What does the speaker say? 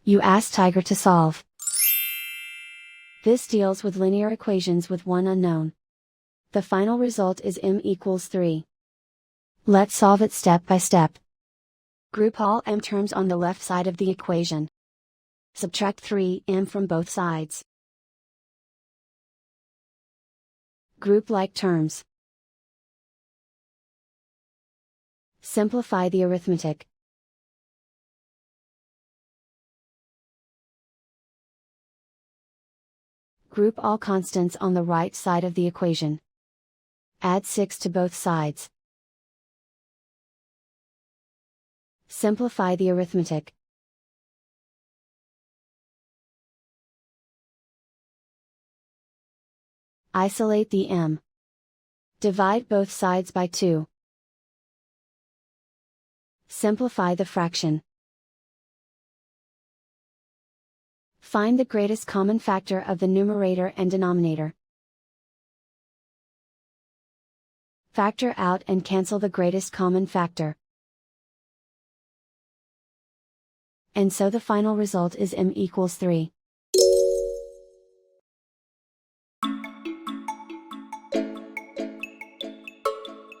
You ask Tiger to solve. This deals with linear equations with one unknown. The final result is m equals 3. Let's solve it step by step. Group all m terms on the left side of the equation. Subtract 3m from both sides. Group like terms. Simplify the arithmetic. Group all constants on the right side of the equation. Add 6 to both sides. Simplify the arithmetic. Isolate the m. Divide both sides by 2. Simplify the fraction. Find the greatest common factor of the numerator and denominator. Factor out and cancel the greatest common factor. And so the final result is m equals 3.